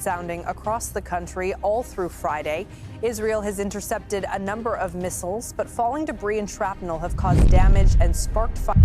Sounding across the country all through Friday, Israel has intercepted a number of missiles, but falling debris and shrapnel have caused damage and sparked fire.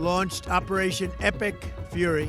Launched Operation Epic Fury.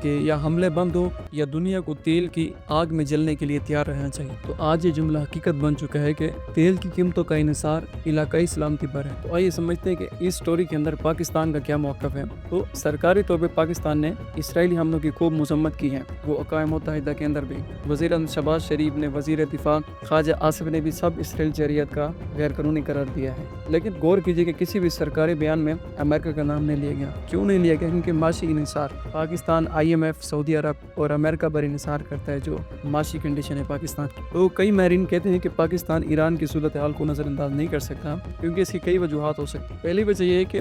کہ یا حملے بند ہو یا دنیا کو تیل کی آگ میں جلنے کے لیے تیار رہنا چاہیے۔ تو آج یہ جملہ حقیقت بن چکا ہے کہ تیل کی قیمتوں کا انحصار علاقائی سلامتی پر ہے۔ تو آئیے سمجھتے ہیں کہ اس سٹوری کے اندر پاکستان کا کیا موقف ہے۔ تو سرکاری طور پہ پاکستان نے اسرائیلی حملوں کی خوب مذمت کی ہے، وہ اقوام متحدہ کے اندر بھی۔ وزیر اعظم شہباز شریف نے، وزیر دفاع خواجہ آصف نے بھی سب اسرائیل جارحیت کا غیر قانونی قرار دیا ہے۔ لیکن غور کیجیے کہ کسی بھی سرکاری بیان میں امریکہ کا نام نہیں لیا گیا۔ کیوں نہیں لیا گیا؟ کیونکہ معاشی انحصار، پاکستان IMF، سعودی عرب اور امریکہ پر انحصار کرتا ہے جو معاشی کنڈیشن ہے پاکستان کی۔ تو کئی ماہرین کہتے ہیں کہ پاکستان ایران کی صورتحال کو نظر انداز نہیں کر سکتا، کیونکہ اس کی کئی وجوہات ہو سکتی ہیں۔ پہلی وجہ یہ ہے کہ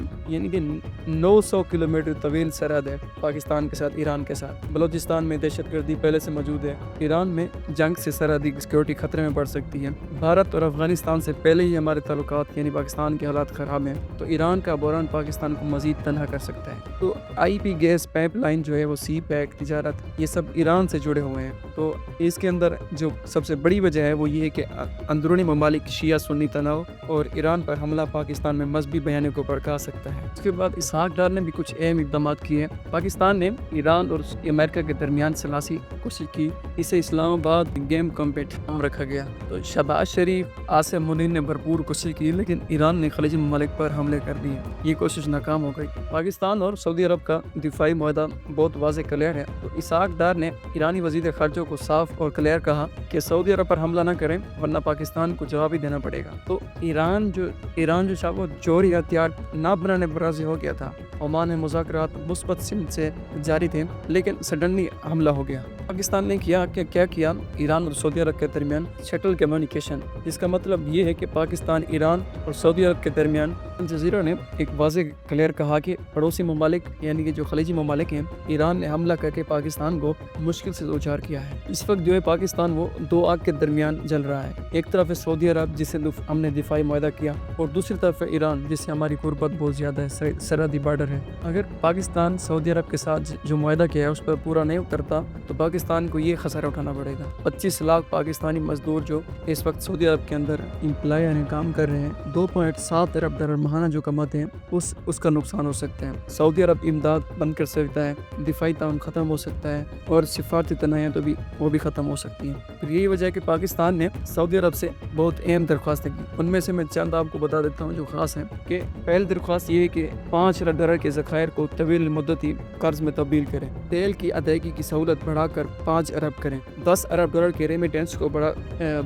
900 کلومیٹر طویل سرحد ہے پاکستان کے ساتھ، ایران کے ساتھ۔ بلوچستان میں دہشت گردی پہلے سے موجود ہے۔ ایران میں جنگ سے سرحدی سیکورٹی خطرے میں پڑ سکتی ہے۔ بھارت اور افغانستان سے پہلے ہی ہمارے تعلقات پاکستان کے حالات خراب ہیں، تو ایران کا بحران پاکستان کو مزید تنہا کر سکتا ہے۔ تو IP گیس پائپ لائن جو ہے وہ سی پیک تجارت، یہ سب ایران سے جڑے ہوئے ہیں۔ تو اس کے اندر جو سب سے بڑی وجہ ہے وہ یہ ہے کہ اندرونی ممالک شیعہ سنی تناؤ اور ایران پر حملہ پاکستان میں مذہبی بیانیوں کو بھڑکا سکتا ہے۔ اس کے بعد اسحاق ڈار نے بھی کچھ اہم اقدامات کیے۔ پاکستان نے ایران اور امریکہ کے درمیان ثلاثی کوشش کی، اسے اسلام آباد گیم کمپیٹ نام رکھا گیا۔ تو شہباز شریف، آصف منیر نے بھرپور کوشش کی، لیکن ایران نے خلیجی ممالک پر حملے کر دیے، یہ کوشش ناکام ہو گئی۔ پاکستان اور سعودی عرب کا دفاعی معاہدہ بہت واضح کلیئر ہے۔ تو اسحاق ڈار نے ایرانی وزیر خارجہ کو صاف اور کلیئر کہا کہ سعودی عرب پر حملہ نہ کریں ورنہ پاکستان کو جواب ہی دینا پڑے گا۔ تو ایران جو وہ جوہری ہتھیار نہ بنانے پر راضی ہو گیا تھا۔ عمان میں مذاکرات مثبت سمت سے جاری تھے، لیکن سڈنلی حملہ ہو گیا۔ پاکستان نے کیا ایران اور سعودی عرب کے درمیان شٹل کمیونیکیشن، جس کا مطلب یہ ہے کہ پاکستان، ایران اور سعودی عرب کے درمیان الجزیرہ نے ایک واضح کلیئر کہا کہ پڑوسی ممالک یعنی کہ جو خلیجی ممالک ہیں، ایران نے حملہ کر کے پاکستان کو مشکل سے دوچار کیا ہے۔ اس وقت جو ہے پاکستان وہ دو آگ کے درمیان جل رہا ہے۔ ایک طرف ہے سعودی عرب جس سے ہم نے دفاعی معاہدہ کیا، اور دوسری طرف ہے ایران جس سے ہماری قربت بہت زیادہ ہے، سرحدی بارڈر ہے۔ اگر پاکستان سعودی عرب کے ساتھ جو معاہدہ کیا ہے اس پر پورا نہیں اترتا تو پاکستان کو یہ خسارہ اٹھانا پڑے گا۔ 25 لاکھ پاکستانی مزدور جو اس وقت سعودی عرب کے اندر امپلائی یعنی کام کر رہے ہیں، $2.7 ارب ماہانہ جو کماتے ہیں، اس کا نقصان ہو سکتا ہے۔ سعودی عرب امداد بند کر سکتا ہے، دفاعی تعاون ختم ہو سکتا ہے، اور سفارتی تنازعات تو بھی وہ بھی ختم ہو سکتی ہیں۔ پھر یہی وجہ ہے کہ پاکستان نے سعودی عرب سے بہت اہم درخواستیں کی، ان میں سے میں چند آپ کو بتا دیتا ہوں جو خاص ہیں۔ کہ پہلی درخواست یہ ہے کہ $5 ارب کے ذخائر کو طویل مدتی قرض میں تبدیل کریں، تیل کی ادائیگی کی سہولت بڑھا کر 5 ارب کریں، $10 ارب کے ریمیٹنس کو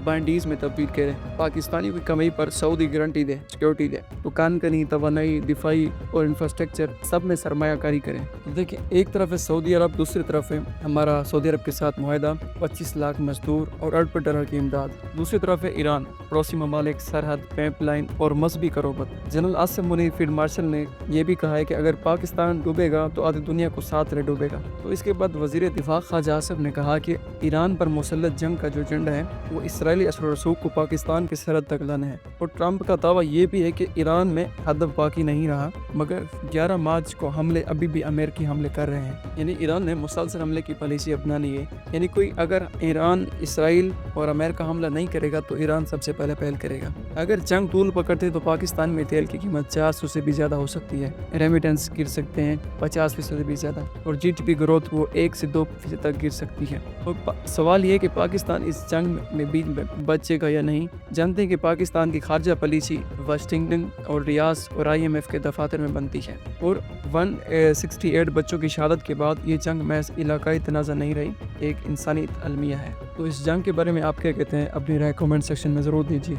بانڈیز میں تبدیل کریں، پاکستانی کی کمائی پر سعودی گارنٹی دے، سیکورٹی دے، دکان کنی، توانائی، دفاعی اور انفراسٹرکچر سب میں سرمایہ کاری کریں۔ دیکھیں، ایک طرف ہے سعودی عرب، دوسری طرف ہے ہمارا سعودی عرب کے ساتھ معاہدہ، 25 لاکھ مزدور اور $8 کی امداد، دوسری طرف ہے ایران، پڑوسی ممالک، سرحد، پائپ لائن اور مذہبی قربت۔ General Asif Munir field marshal نے یہ بھی کہا ہے کہ اگر پاکستان ڈوبے گا تو آدھی دنیا کو ساتھ لے ڈوبے گا۔ تو اس کے بعد وزیر دفاع خواجہ آصف نے کہا کہ ایران پر مسلط جنگ کا جو ایجنڈا ہے وہ اسرائیلی اثر و رسوخ کو پاکستان کی سرحد تک لانا ہے۔ اور ٹرمپ کا دعویٰ یہ بھی ہے کہ ایران میں ہدف باقی نہیں رہا، مگر 11 مارچ کو حملے ابھی بھی امریکی حملے کر رہے ہیں، یعنی ایران نے مسلسل حملے کی پالیسی اپنانی ہے۔ یعنی اگر ایران، اسرائیل اور امریکہ حملہ نہیں کرے گا تو ایران سب سے پہل کرے گا۔ اگر جنگ طول پکڑتے تو پاکستان میں تیل کی قیمت 400 سے بھی زیادہ ہو سکتی ہے، ریمیٹنس گر سکتے ہیں 50% سے بھی زیادہ، اور GDP گروتھ وہ 1 سے 2% تک گر سکتی ہے۔ اور سوال یہ ہے کہ پاکستان اس جنگ میں بچے گا یا نہیں۔ جانتے ہیں کہ پاکستان کی خارجہ پالیسی واشنگٹن اور ریاض اور IMF کے دفاتر میں بنتی ہے، اور 168 بچوں کی شہادت کے بعد یہ جنگ محض علاقائی تنازع نہیں رہی، ایک انسانی المیہ ہے۔ تو اس جنگ کے بارے میں آپ کیا کہتے ہیں؟ اپنی رائے کامنٹ سیکشن میں ضرور دیجیے۔